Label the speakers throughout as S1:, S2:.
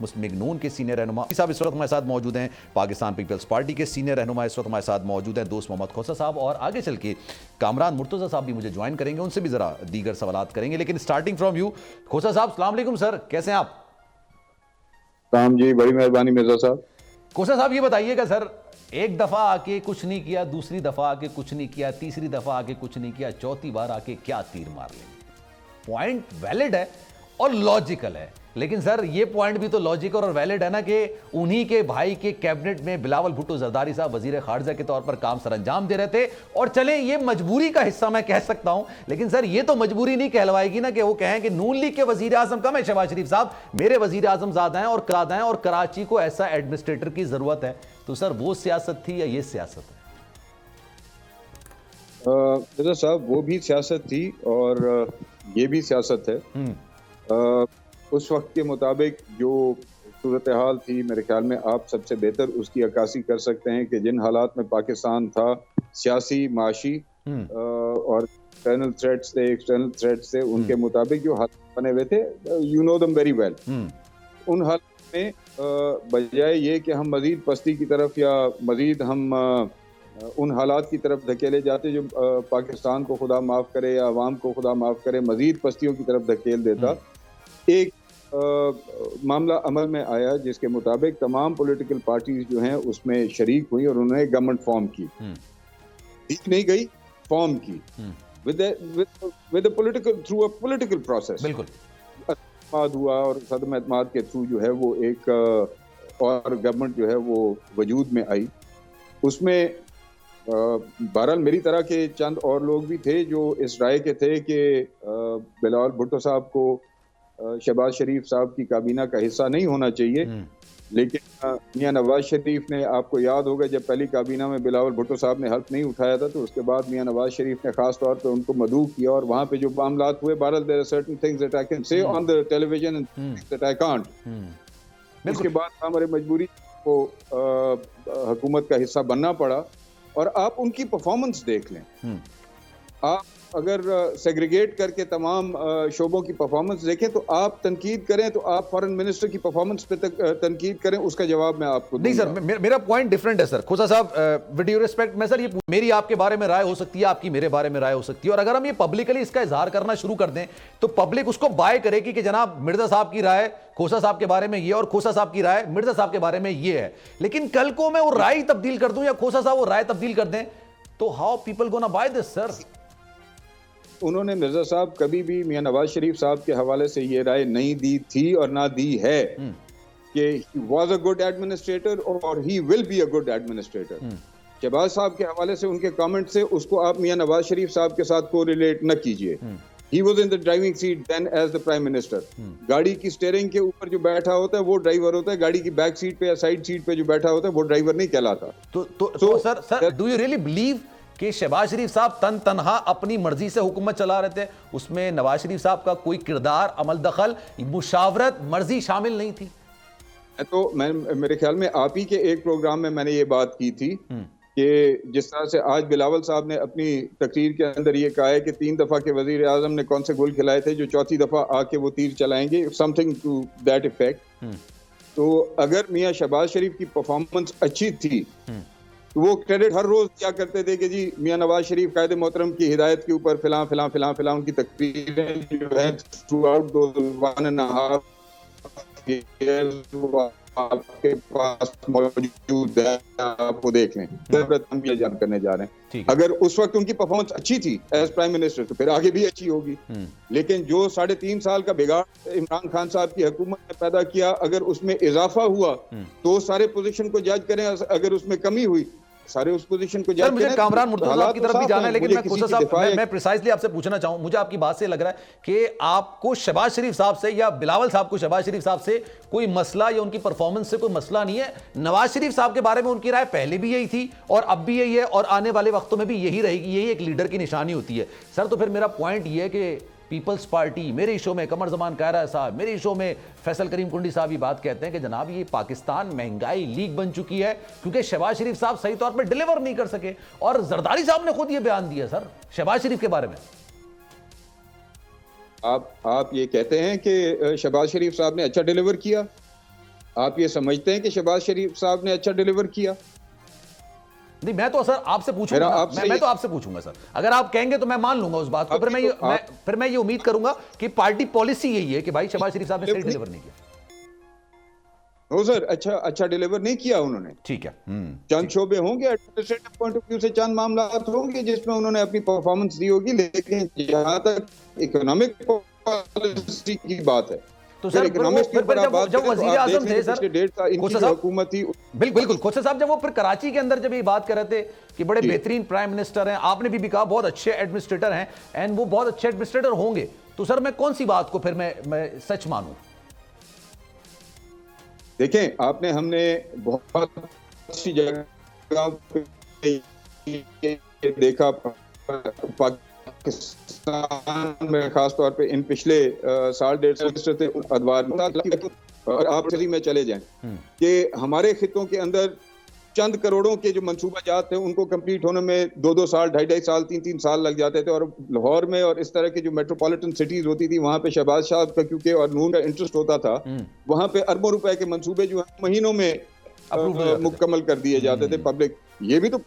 S1: मुस्लिम league नून के senior रहनुमा साहब इस वक्त हमारे साथ मौजूद हैं, पाकिस्तान पीपल्स पार्टी के सीनियर रहनुमा इस वक्त हमारे साथ मौजूद हैं दोस्त मोहम्मद खोसा साहब, और आगे चल के कामरान मुर्तज़ा साहब भी मुझे ज्वाइन करेंगे, उनसे भी जरा दीगर सवालात करेंगे। लेकिन स्टार्टिंग फ्रॉम यू खोसा साहब, अस्सलाम वालेकुम सर, कैसे हैं आप?
S2: राम जी, बड़ी मेहरबानी मिर्जा साहब।
S1: खोसा साहब ये बताइएगा सर, एक दफा आके कुछ नहीं किया, दूसरी दफा आके कुछ नहीं किया, तीसरी दफा आके कुछ नहीं किया, चौथी बार आके क्या तीर मार लेंगे? पॉइंट वैलिड है और लॉजिकल है, लेकिन सर ये पॉइंट भी तो लॉजिकल और वैलिड है ना कि उन्हीं के भाई के कैबिनेट में बिलावल भुट्टो जरदारी साहब वजीर खारजा के तौर पर काम सरअंजाम दे रहे थे। और चले ये मजबूरी का हिस्सा मैं कह सकता हूं, लेकिन सर ये तो मजबूरी नहीं कहलवाएगी ना कि वो कहें कि नून लीग के वजीर आजम कम है शहबाज शरीफ साहब, मेरे वजीर आजम ज्यादा हैं और कराची को ऐसा एडमिनिस्ट्रेटर की जरूरत है। तो सर वो सियासत थी या ये सियासत है?
S2: मिर्जा साहब, वो भी सियासत थी और ये भी सियासत है। उस वक्त के मुताबिक जो सूरत हाल थी, मेरे ख्याल में आप सबसे बेहतर उसकी अक्कासी कर सकते हैं कि जिन हालात में पाकिस्तान था, सियासी, माशी और इंटरनल थ्रेट्स थे, एक्सटर्नल थ्रेट्स थे, उनके मुताबिक जो हालात बने हुए थे, you know them very well. उन हालात में बजाय ये कि हम मजीद पस्ती की तरफ या मजीद हम उन हालात की तरफ धकेले जाते जो पाकिस्तान को खुदा माफ करे या अवाम को खुदा माफ करे मजीद पस्तियों की तरफ धकेल देता, एक मामला अमल में आया जिसके मुताबिक तमाम पॉलिटिकल पार्टीज जो हैं उसमें शरीक हुई और उन्होंने गवर्नमेंट फॉर्म की, ठीक नहीं गई, फॉर्म की with political through a political process.
S1: बिल्कुल
S2: एतमाद हुआ और सदम एतमाद के थ्रू जो है वो एक और गवर्नमेंट जो है वो वजूद में आई। उसमें बहरहाल मेरी तरह के चंद और लोग भी थे जो इस राय के थे कि बिलावल भुट्टो साहब को शहबाज शरीफ साहब की काबीना का हिस्सा नहीं होना चाहिए। लेकिन मियां नवाज शरीफ ने, आपको याद होगा जब पहली काबीना में बिलावल भुट्टो साहब ने हल्फ नहीं उठाया था, तो उसके बाद मियां नवाज शरीफ ने खास तौर पर उनको मदऊ किया और वहां पे जो मामलात हुए, बहरहाल there are certain things that I can say on the television and that I can't. उसके बाद हमारे मजबूरी को हुकूमत का हिस्सा बनना पड़ा। और आप उनकी परफॉर्मेंस देख लें, आप अगर सेग्रीगेट करके तमाम शोबों की परफॉर्मेंस देखें तो आप तनकीद करें तो आप फॉरेन मिनिस्टर की परफॉर्मेंस पे तनकीद करें, उसका जवाब मैं आपको
S1: नहीं सर, मेरा पॉइंट डिफरेंट है सर। खोसा साहब, विद ड्यू रिस्पेक्ट, मैं सर ये मेरी आपके बारे में राय हो सकती है, आपकी मेरे बारे में राय हो सकती है, और अगर हम ये पब्लिकली इसका इजहार करना शुरू कर दें तो पब्लिक उसको बाय करेगी कि जनाब मिर्जा साहब की राय खोसा साहब के बारे में ये और खोसा साहब की राय मिर्जा साहब के बारे में ये है। लेकिन कल को मैं वो राय तब्दील कर दूं या खोसा साहब वो राय तब्दील कर दें तो how people gonna by this sir?
S2: उन्होंने मिर्जा साहब कभी भी मियां नवाज शरीफ साहब के हवाले से ये राय नहीं दी थी और ना दी है कि he was a good administrator और he will be a good administrator. Shahbaz साहब के हवाले से उनके कमेंट से उसको आप मियां नवाज शरीफ साहब के साथ को रिलेट न कीजिए। He was in the driving seat than as the prime minister. गाड़ी की स्टीयरिंग के ऊपर जो बैठा होता है वो ड्राइवर होता है, गाड़ी की बैक सीट पे या साइड सीट पे जो बैठा होता है वो ड्राइवर नहीं कहलाता।
S1: तो sir do you really believe कि शहबाज शरीफ साहब तनहा अपनी मर्जी से हुकूमत चला रहे थे, उसमें नवाज शरीफ साहब का कोई किरदार, अमल दखल, मुशावरत, मर्जी शामिल नहीं थी?
S2: तो मैं, मेरे ख्याल में आप ही के एक प्रोग्राम में मैंने ये बात की थी कि जिस तरह से आज बिलावल साहब ने अपनी तकरीर के अंदर ये कहा है कि 3 दफा के वजीर आजम ने कौन से गोल खिलाए थे जो चौथी दफा आके वो तीर चलाएंगे, समथिंग टू दैट इफेक्ट। तो अगर मियां शहबाज शरीफ की परफॉर्मेंस अच्छी थी तो वो क्रेडिट हर रोज क्या करते थे कि जी मियां नवाज शरीफ कायदे मोहतरम की हिदायत के ऊपर फिलां फिलां फिलां फिलां उनकी तकरीरें जो है थ्रू आउट दो 1.5 years आपके पास मौजूद है, आपको देख लें। हम ये जान करने जा रहे हैं, अगर उस वक्त उनकी परफॉर्मेंस अच्छी थी एज प्राइम मिनिस्टर तो फिर आगे भी अच्छी होगी। लेकिन जो 3.5 साल का बिगाड़ इमरान खान साहब की हुकूमत ने पैदा किया, अगर उसमें इजाफा हुआ तो सारे पोजीशन को जज करें, अगर उसमें कमी हुई सारे उस पोजीशन को
S1: सर। मुझे कामरान मुर्तज़ा साहब की तरफ भी जाना है, लेकिन मैं खोसा साहब मैं प्रिसाइजली आपसे पूछना चाहूं, मुझे आपकी बात से लग रहा है कि आपको शहबाज शरीफ साहब से या बिलावल साहब को शहबाज शरीफ साहब से कोई मसला या उनकी परफॉर्मेंस से कोई मसला नहीं है। नवाज शरीफ साहब के बारे में उनकी राय पहले भी यही थी और अब भी यही है और आने वाले वक्तों में भी यही रहेगी, यही एक लीडर की निशानी होती है सर। तो फिर मेरा पॉइंट ये है कि पीपल्स पार्टी, मेरे शो में कमर जमान कायरा साहब, मेरे शो में फैसल करीम कुंडी साहब ये बात कहते हैं कि जनाब ये पाकिस्तान महंगाई लीग बन चुकी है क्योंकि शहबाज शरीफ साहब सही तौर पर डिलीवर नहीं कर सके। और जरदारी साहब ने खुद ये बयान दिया सर शहबाज शरीफ के बारे में।
S2: आप ये कहते हैं कि शहबाज शरीफ साहब ने अच्छा डिलीवर किया? आप ये समझते हैं कि शहबाज शरीफ साहब ने अच्छा डिलीवर किया?
S1: नहीं, मैं तो सर आपसे पूछूंगा, मैं तो आपसे पूछूंगा सर, अगर आप कहेंगे तो मैं मान लूंगा उस बात को, फिर मैं ये उम्मीद करूंगा कि पार्टी पॉलिसी यही है कि भाई शहबाज शरीफ साहब ने सही डिलीवर नहीं किया।
S2: हो सर, अच्छा डिलीवर नहीं किया उन्होंने,
S1: ठीक है।
S2: चंद शोबे होंगे एडमिनिस्ट्रेटिव पॉइंट ऑफ व्यू से, चंद मामला होंगे जिसमें उन्होंने अपनी परफॉर्मेंस दी होगी, लेकिन जहां तक इकोनॉमिक पॉलिसी की बात है
S1: तो सर जब वजीर आजम थे सर,
S2: हुकूमत थी,
S1: बिल्कुल खोसा साहब, जब वो फिर कराची के अंदर जब ये बात कर रहे थे कि बड़े बेहतरीन प्राइम मिनिस्टर हैं, आपने भी कहा बहुत अच्छे एडमिनिस्ट्रेटर हैं एंड वो बहुत अच्छे एडमिनिस्ट्रेटर होंगे, तो सर मैं कौन सी बात को फिर मैं सच मानूं?
S2: देखें, हमने बहुत सी जगह देखा, पाकिस्तान में खास तौर पे इन पिछले साल डेढ़ साल से अदवार और आप में चले जाएं कि हमारे खितों के अंदर चंद करोड़ों के जो मंसूबा जात थे उनको कंप्लीट होने में 2-2 साल, 2.5 साल, 3-3 साल लग जाते थे, और लाहौर में और इस तरह की जो मेट्रोपॉलिटन सिटीज होती थी वहां पे शहबाज साहब का क्योंकि और नून का इंटरेस्ट होता था, वहां पे अरबों रुपए के मंसूबे जो है महीनों में मुकम्मल कर दिए जाते थे। पब्लिक ये भी तो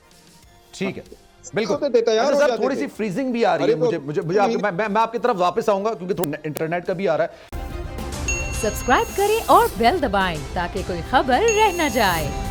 S1: ठीक है, बिल्कुल सर, थोड़ी सी फ्रीजिंग भी आ रही है मुझे मैं आपकी तरफ वापस आऊंगा क्योंकि थोड़ा इंटरनेट का भी आ रहा है।
S3: सब्सक्राइब करें और बेल दबाएं ताकि कोई खबर रह न जाए।